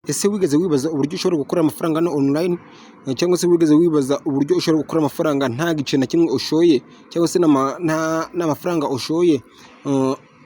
Ese wigeze wibaza uburyo ushobora gukora amafaranga hano online, cyangwa se wigeze wibaza uburyo ushobora gukora amafaranga nta giceri na kimwe ushoye, cyangwa se nta mafaranga ushoye,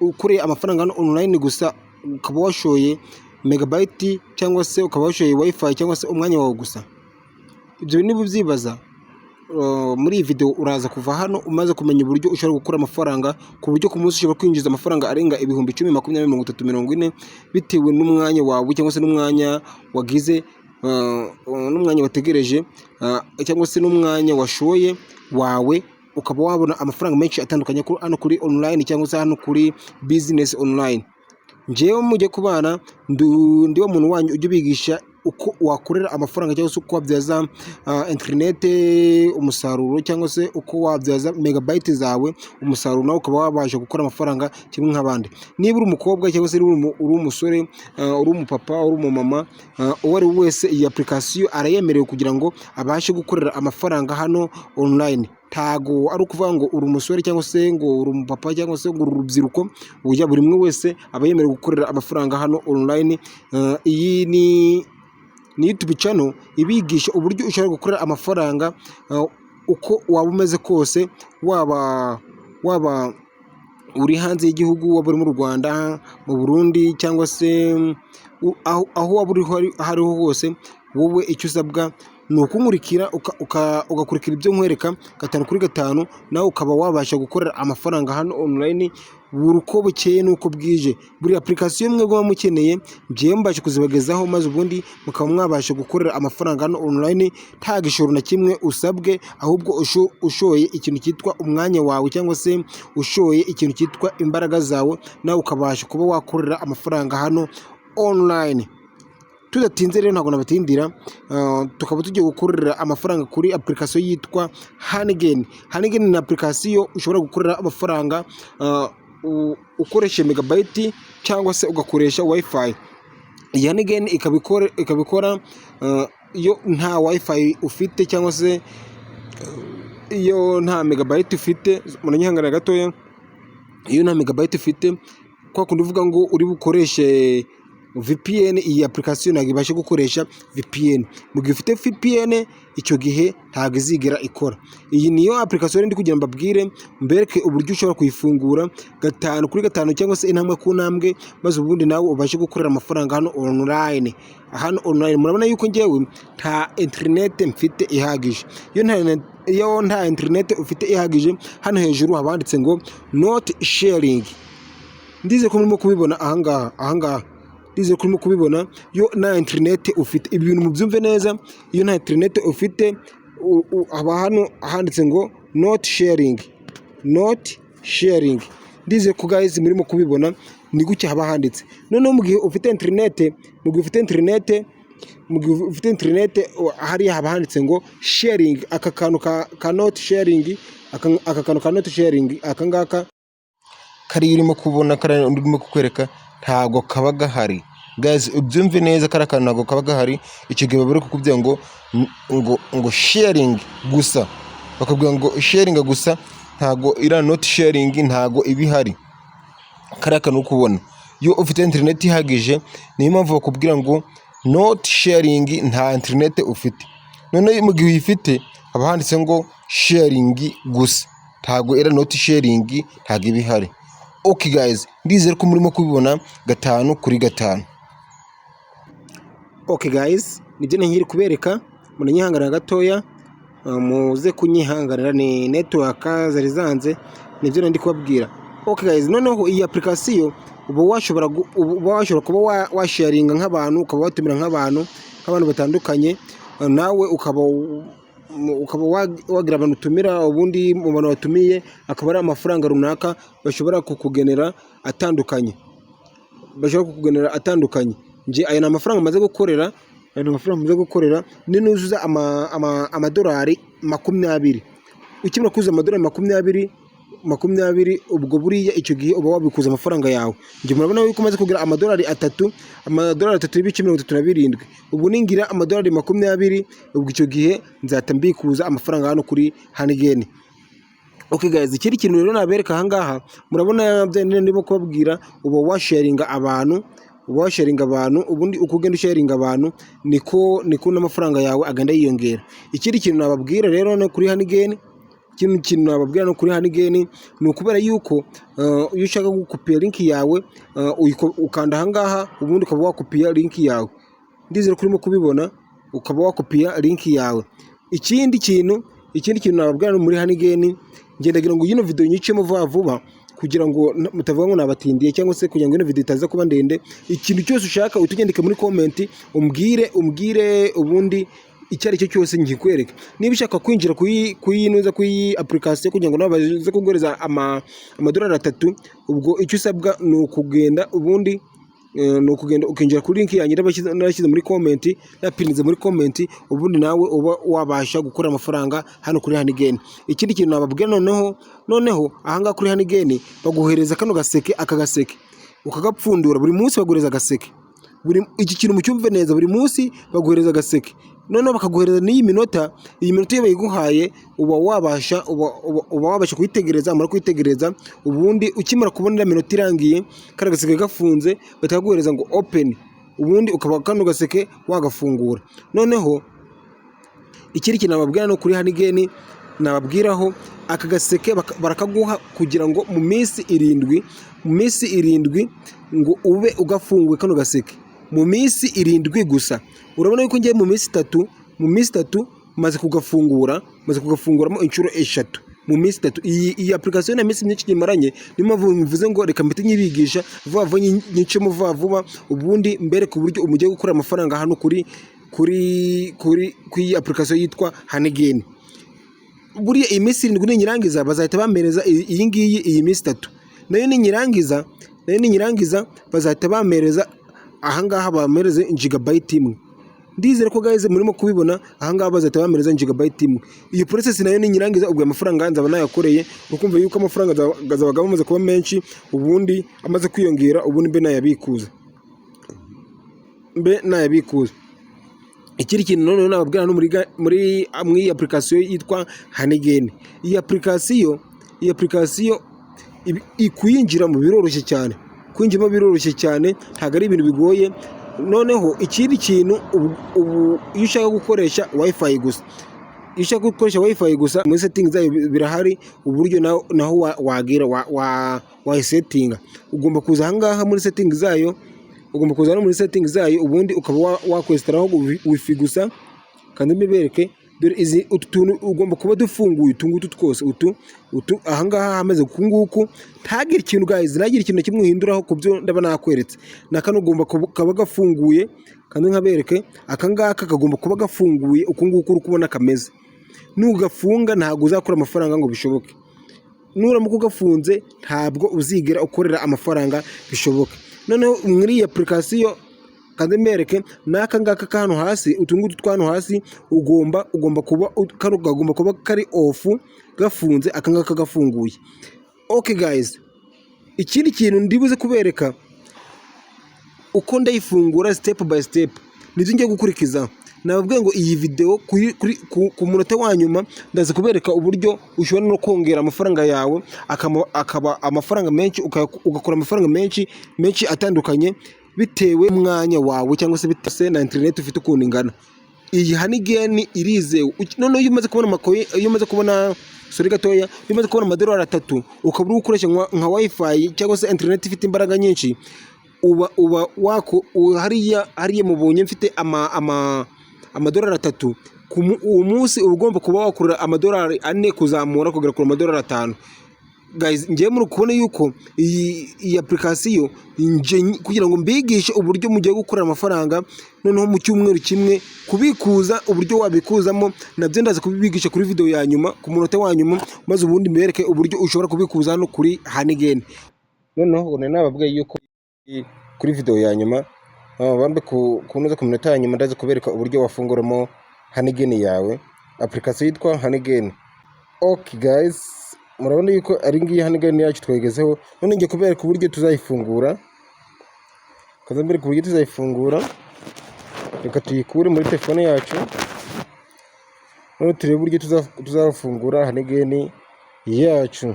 ukoreye amafaranga hano online gusa ukaba washoye megabyte cyangwa se ukaba washoye wifi cyangwa se umwanya wawe gusa? Ibyo niba ubyibaza, muri iyi video uraza kuva hano umaze kumenya uburyo ushobora gukora amafaranga, ku buryo ku munsi ushobora kwinjiza amafaranga arenga ibihumbi 10, 20, 30, 40 bitewe n'umwanya wawe cyangwa se n'umwanya wagize, n'umwanya wategereje, cyangwa se n'umwanya washoye wawe, ukaba wabona amafaranga menshi atandukanye hano kuri online cyangwa se hano kuri business online. Njyewe mujye kubana ndi wa muntu wanyu ujye bigisha uko wakorera amafaranga cyangwa se uko wabyaza internet umusaruro, cyangwa se uko wabyaza megabyte zawe umusaruro, nawe ukaba wabasha gukora amafaranga kimwe nk'abandi. Niba uri umukobwa cyangwa se uri umusore, uri umupapa, uri umumama, uwo ari we wese, iyi application arayemerewe kugira ngo abashe gukorera amafaranga hano online. Tago ari ukuvuga ngo uri umusore cyangwa se ngo uri umupapa cyangwa se ngo uri urubyiruko, ujya buri umwe wese aba yemerewe gukorera amafaranga hano online. Iyi ni YouTube channel ibigisha uburyo ushobora gukorera amafaranga, uko waba umeze kose, waba uri hanze y'igihugu, waba uri mu Rwanda, mu Burundi, cyangwa se aho waba uri hariho hose. Wowe icyo usabwa ni ukunkurikira ugakurikira ibyo nkwereka 5 kuri 5, nawe ukaba wabasha gukorera amafaranga hano online buri uko bukeye n'uko bwije. Buri application mwe muba mukeneye ngiye mbasha kuzibagezaho, maze ubundi mukaba mwabasha gukorera amafaranga hano online nta gishoro na kimwe usabwe, ahubwo ushoye ikintu cyitwa umwanya wawe cyangwa se ushoye ikintu cyitwa imbaraga zawe, nawe ukabasha kuba wakorera amafaranga hano online. Tudatinze rero ntabwo nabatindira, tukaba tugiye gukorera amafaranga kuri application yitwa Honeygain. Honeygain ni application ushobora gukorera amafaranga ukoresha megabyte cyangwa se ugakoresha wifi. Iyi Honeygain ikabikora iyo nta wifi ufite cyangwa se iyo nta megabyte ufite. Munanyihangana gatoya, iyo nta megabyte ufite, kwa kundi uvuga ngo uri bukoreshe VPN, iyi application ntabwo ibasha gukoresha VPN. Mu gihe ufite VPN icyo gihe ntabwo izigera ikora. Iyi niyo application ndi kugira mbabwire, mbereke uburyo ushobora kuyifungura 5 kuri 5 cyangwa se intambwe ku ntambwe, maze ubundi nawe ubashe gukorera amafaranga hano online. Hano online murabona yuko njyewe nta internet mfite ihagije. Iyo nta internet ufite ihagije, hano hejuru habanditse ngo not sharing. Ndize ko murimo kubibona ahangaha ndize kurimo kubibona. Yo nta internet ufite, ibi bintu mubyumve neza. Iyo nta internet ufite, haba hano handitse ngo not sharing. Ndize ko guys murimo kubibona ni gucya haba handitse. Noneho mu gihe ufite internet, hari haba handitse ngo sharing. Aka kantu ka not sharing, aka kantu ka not sharing, aka ngaka kari urimo kubona, kari urimo kukwereka, ntago kaba gahari. Guys ubyumve neza, kari akantu ntago kaba gahari. Icyo gihe bari kukubwira ngo sharing gusa, bakubwira ngo sharing gusa, ntago ira not sharing ntago ibihari. Kari akantu ukubona iyo ufite internet ihagije, niyo mpamvu bakubwira ngo not sharing, nta internet ufite. None mu gihe uyifite haba handitse ngo sharing gusa, ntago ira not sharing, ntago ibihari. Okay guys, ndizere ko murimo kubibona 5 kuri 5. Okay guys, nibyo nkiri kubereka, munanyihanganira gatoya, muze kunyihanganira, ni network zari zanze, nibyo ndi kubabwira. Okay guys, noneho iyi application uba washobora kuba washaringa nk'abantu, ukaba watumira nk'abantu batandukanye, nawe ukaba wagira abantu utumira, ubundi mu bantu watumiye akaba ari amafaranga runaka bashobora kukugenera atandukanye. Nje aya ni amafaranga maze gukorera, ninuzuza amadolari 20. Ukimara kuzuza amadolari 20, ubwo buriya icyo gihe uba wabikuza amafaranga yawe. Nje murabona yuko umaze kugira amadolari 3 y'ibice 37. Ubu ningira amadolari 20, ubwo icyo gihe nzatambikuza amafaranga hano kuri Honeygain. Okay guys, ikindi kintu rero nabereka ahangaha, murabona bya ndimo kubabwira, uba washaringa abantu uba washaringa abantu, ubundi uko ugenda usharinga abantu niko n'amafaranga yawe agenda yiyongera. Ikindi kintu nababwira rero no kuri Honeygen, ni ukubera yuko iyo ushaka gukopiya linki yawe ukanda ahangaha, ubundi ukaba wakopiya linki yawe. Ndizera ko urimo kubibona, ukaba wakopiya linki yawe. Ikindi kintu nababwira muri Honeygen, ngendagira ngo ino video nyicemo vuba kugira ngo mutavuga ngo nabatindiye, cyangwa se kugira ngo ino video itaza kuba ndende. Ikintu cyose ushaka utugendeke muri comment, umbwire ubundi icyo ari cyo cyose ngikwereka. Niba ushaka kwinjira kuyi application kugira ngo nabaze kuguhereza amadolari 3, ubwo icyo usabwa ni ukugenda ubundi ukinjira kuri link yanjye narashyize muri comment, napinize muri comment, ubundi nawe uba wabasha gukora amafaranga hano kuri Honeygen. Ikindi kintu nababwira noneho ahangaha kuri Honeygen baguhereza kano gaseke, akagaseke ukagapfundura. Buri munsi baguhereza agaseke. Iki kintu mucyumve neza, buri munsi baguhereza agaseke. Noneho bakaguhereza n'iyi minota, iyi minota iyo bayiguhaye uba wabasha kuyitegereza. Amara kuyitegereza, ubundi ukimara kubona minota irangiye kara gaseke gafunze, bataguhereza ngo open, ubundi ukaba kano gaseke wagafungura. Noneho ikindi kintu nababwira no kuri Honeygen, nababwiraho aka gaseke barakaguha kugira ngo mu minsi 7 ngo ube ugafunguye kano gaseke, mu minsi 7 gusa. Urabona yuko ngiye mu minsi 3 maze kugafunguramo inshuro 3 mu minsi 3. Iyi application na minsi myinshi nyimaranye, niyo mpamvu mvuze ngo reka mpite nyibigisha vuba nyicemo vuba, ubundi mbere ku buryo umujye gukora amafaranga hano kuri iyi application yitwa Honeygen. Buriya iyi minsi 7 ninyirangiza bazahita bamereza iyi minsi 3. Nayo ninyirangiza bazahita bamereza ahangaha, bamereze gigabyte 1. Ndizera ko guys murimo kubibona, ahangaha bazahita bamereza gigabyte 1. Iyo process nayo ninyirangiza, ubwo amafaranga nzaba nayakoreye. Ukumva yuko amafaranga gazabaga bamaze kuba menshi, ubundi amaze kwiyongera, ubundi mbe nayabikuza. Ikindi kintu noneho nababwira no muri application yitwa Honeygen. Iyi application ikuyinjiramo biroroshye cyane, ntabwo ari ibintu bigoye. Noneho ikindi kintu, iyo ushaka gukoresha wifi gusa, muri setting zayo birahari uburyo naho wagera wayisetinga. Ugomba kuza ahangaha muri setting zayo, ubundi ukaba wakwestaraho wifi gusa. Kandi mbibereke, dore utuntu ugomba kuba dufunguye, utungutu twose ahangaha hameze kunguku. Ntagire ikintu guys, ntagire ikintu kimwe uhinduraho kubyo ndaba nakweretse. Nakano ugomba kuba gafunguye, kandi nkabereke akangaka kagomba kuba gafunguye ukunguku uri kubona kameze. Nugafunga ntabwo uzakora amafaranga ngo bishoboke. Nuramuka ugafunze ntabwo uzigera ukorera amafaranga bishoboke. Noneho muri iyi application kandi mbereke nakangaka kano hasi, utungutu twano hasi ugomba kuba kari off, gafunze, akangaka gafunguye. Okay guys, ikindi kintu ndibuze kubereka uko ndayifungura step by step, nibyo ngiye gukurikiza. Nababwiye ngo iyi video ku munota wa nyuma ndaza kubereka uburyo ushobora no kongera amafaranga yawe akaba amafaranga menshi, ugakora amafaranga menshi atandukanye bitewe umwanya wawe, cyangwa se bitewe na internet ufite ukuntu ingana. Iyi Honeygen irizewe. Noneho iyo umaze kubona iyo umaze kubona amadolari 3, ukaba uri gukoresha nka wifi cyangwa se internet ifite imbaraga nyinshi, uba hariya mubonye mfite amadolari 3, uwo munsi uba ugomba kuba wakorera amadolari 4 kuzamura kugera ku amadolari 5. Guys, ngiye muri kubona yuko iyi application kugira ngo mbigishe uburyo mugiye gukorera amafaranga, noneho mu cyumweru kimwe kubikuza, uburyo wabikuzamo nabyo ndaza kubibigisha kuri video ya nyuma, ku munota wa nyuma, maze ubundi mbereke uburyo ushobora kubikuza hano kuri Honeygen. Noneho nababwiye yuko kuri video ya nyuma bambe kunoza ku minota ya nyuma ndaza kubereka uburyo wafunguramo Honeygen yawe, application yitwa Honeygen. Okay guys, murabona yuko ari ngiyi Honeygen yacu twegezeho. None ngiye kubereka uburyo tuzayifungura. Reka tuyikure muri telefone yacu, none turebe uburyo tuzafungura Honeygen yacu.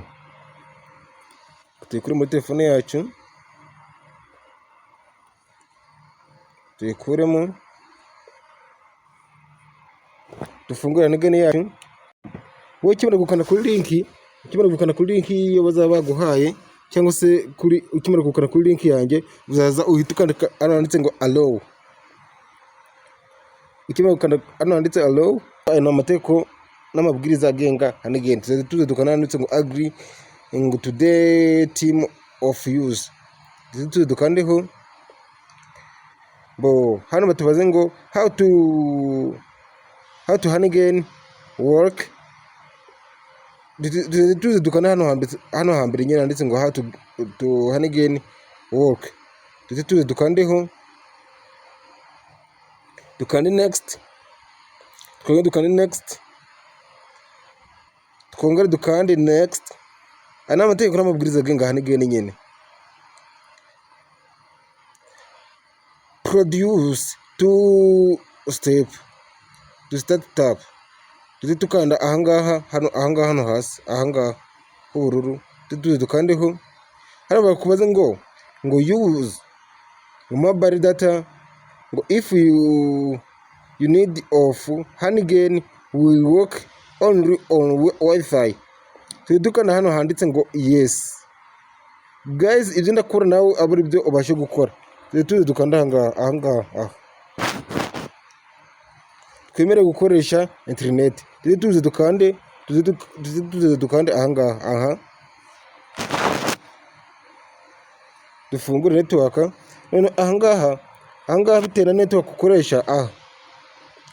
Tuyikure muri telefone yacu, tuyikuremo, dufungure Honeygen yacu. Wowe ukimara gukanda kuri link iyo bazaba baguhaye, cyangwa se ukimara gukanda kuri link yanjye uzaza uhita ukandika hano handitse ngo allow. Ukimara gukanda hano handitse allow, aya ni amategeko n'amabwiriza agenga Honeygen. Tuze dukanda handitse ngo agree to the team of use. Tuze dukandeho. Hano batubaze ngo how to Honeygen work. Tuze dukanda hano hambere nyine handitse ngo how to Honeygen work. Tuze dukandeho, dukande next, dukande next, twongere dukande next. Aya ni amategeko n'amabwiriza agenga Honeygen nyine. Produce to start tab. Tuzi tukanda ahangaha hano hasi ahangaha h'ubururu. Tuzi dukandeho. Hano bakubaza ngo use mobile data, ngo if you need of Honeygen will work only on Wi-Fi. Tuzi dukanda hano handitse ngo yes. Guys, ibyo ndakora nawe abo ari byo ubashe gukora. Tuzi dukanda ahangaha. Twemere gukoresha internet. Tuzi dukande ahangaha. Dufungure network. None ahangaha bitera network ukoresha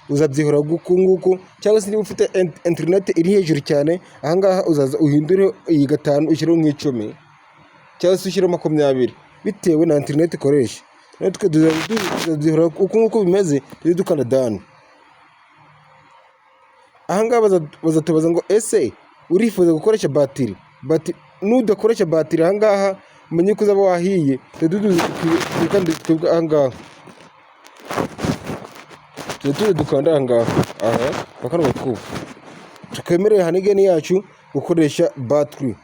uzabyihora nguku, cyangwa se niba ufite internet iri hejuru cyane, ahangaha uzaza uhindure iyi 5 ushyiraho nk'icumi, cyangwa se ushyiraho 20 bitewe na internet ukoresha. None tuzabyihora uko bimeze. Tuzi dukanda done. Ahangaha bazatubaza ngo ese urifuza gukoresha batiri. Nudakoresha batiri ahangaha umenye ko uzaba wahiye. Twebwe ahangaha tuzi dukanda ahangaha bakano batwuba twemereye Honeygen yacu gukoresha batiri,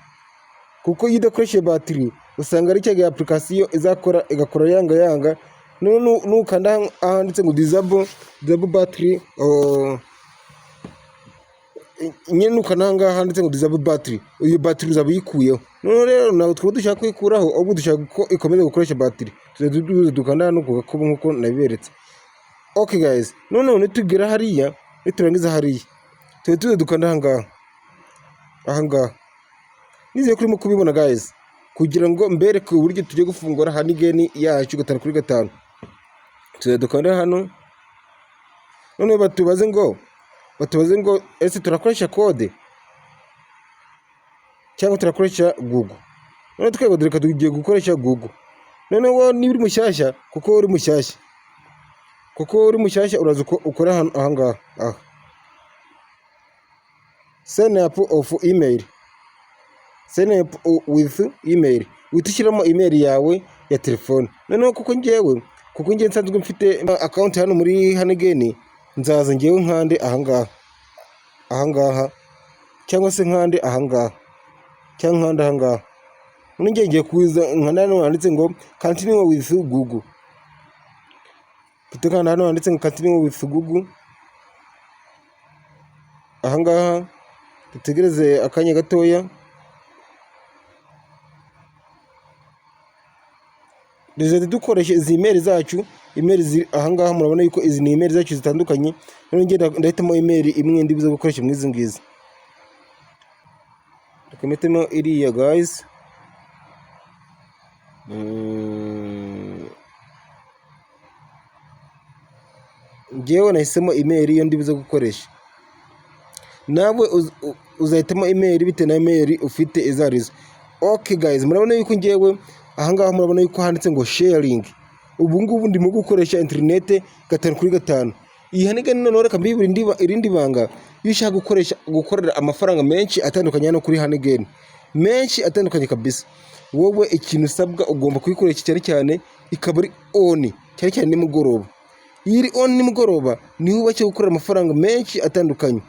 kuko iyo udakoresheje batiri usanga ari cyagiye application igakora yanga. Nukanda ahanditse ngo disable battery, nyine nukanda ahangaha handitse ngo disable battery, iyo batiri uzaba uyikuyeho. None rero nawe twaba dushaka kuyikuraho, ahubwo dushaka ko ikomeza gukoresha batiri. Tuzi dukanda hano nkuko nabiberetse. Okay guys, none tugera hariya, niturangiza hariya tuzi dukanda ahangaha. Nizeye kuri mu kubibona guys, kugira ngo mbereke uburyo tujye gufungura Honeygen yacu 5x5. Tuzi dukanda hano. None batubaze ngo ese turakoresha code cyangwa turakoresha Google. None twego reka tugiye gukoresha Google. None wo niba uri mushyashya, kuko uri mushyashya uraza ukora ahangaha. Sign up with email. Witushyiramo email yawe ya telefone. None kuko ngewe nsanzwe mfite account hano muri Honeygen, nzaza ngewe nkande ahangaha, cyangwa se nkande ahangaha, cyangwa nkande ahangaha. None ngiye kuza nkanda hano handitse ngo continue with Google. Tutekana hano handitse ngo continue with Google. Ahangaha dutegereze akanya gatoya. Dukoresha izi email zacu. Ahangaha murabona yuko izi ni email zacu zitandukanye. None ndahitamo email imwe ndibuze gukoresha mwizi ngizi. Tukametemo iriya guys. Ngewe nahisemo email iyo ndibuze gukoresha. Nawe uzahitamo email bitewe na email ufite izarizo. Okay guys, murabona yuko ngewe ahangaha murabona yuko handitse ngo sharing. Ubu ngubu ndimo gukoresha internet 5x5. Iyi Honeygen none reka mbibura irindi banga. Iyo ushaka gukorera amafaranga menshi atandukanye hano kuri Honeygen, menshi atandukanye kabisa, wowe ikintu usabwa ugomba kuyikoresha cyane ikaba ari on cyane nimugoroba. Iyo iri on nimugoroba niho ubasha gukorera amafaranga menshi atandukanye.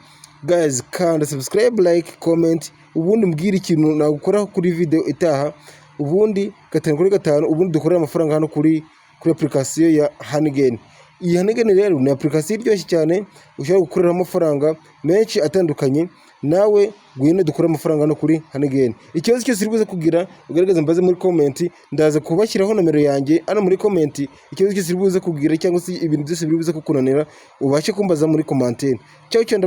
Guys, kanda subscribe, like, comment, ubundi mbwira ikintu nagukora kuri video itaha, ubundi 5x5 ubundi dukorera amafaranga hano kuri kuri application ya Honeygain. Iyi Honeygain rero ni application iryoshye cyane ushobora gukorera amafaranga menshi atandukanye. Nawe gwino dukora amafaranga no kuri Honeygain. Ikibazo cyose uri buze kugira ugaragaza mbaze muri comment, ndaza kubashyiraho nomero yanjye hano muri comment. Ikibazo cyose uri buze kugira cyangwa se ibintu byose biri buze kukunanira ubashe kumbaza muri commentaire. Cyo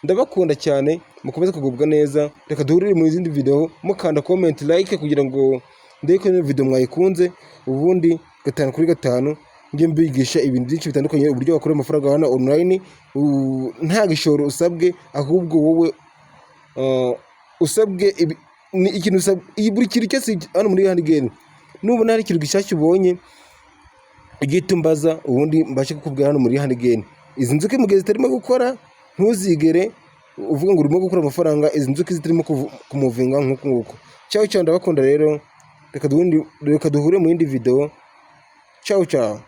ndabakunda cyane, mukomeze kugubwa neza. Reka duhurire mu izindi video, mukanda comment like kugira ngo ndeko ni video mwayikunze, ubundi 5 kuri 5 njye mbigisha ibintu byinshi bitandukanye, uburyo bakora amafaranga hano online nta gishoro usabwe, ahubwo wowe usabwe ni ikintu usabwe buri kintu cyose hano muri Honeygain. Nubona hari ikintu gishyashya ubonye ugihita umbaza, ubundi mbashe kukubwira hano muri Honeygain. Izi nzuki mu gihe zitarimo gukora ntuzigere uvuga ngo urimo gukora amafaranga, izi nzuki zitarimo kumuvinga nk'uko nguko. Ciao ndabakunda rero, reka duhure mu yindi video. Ciao.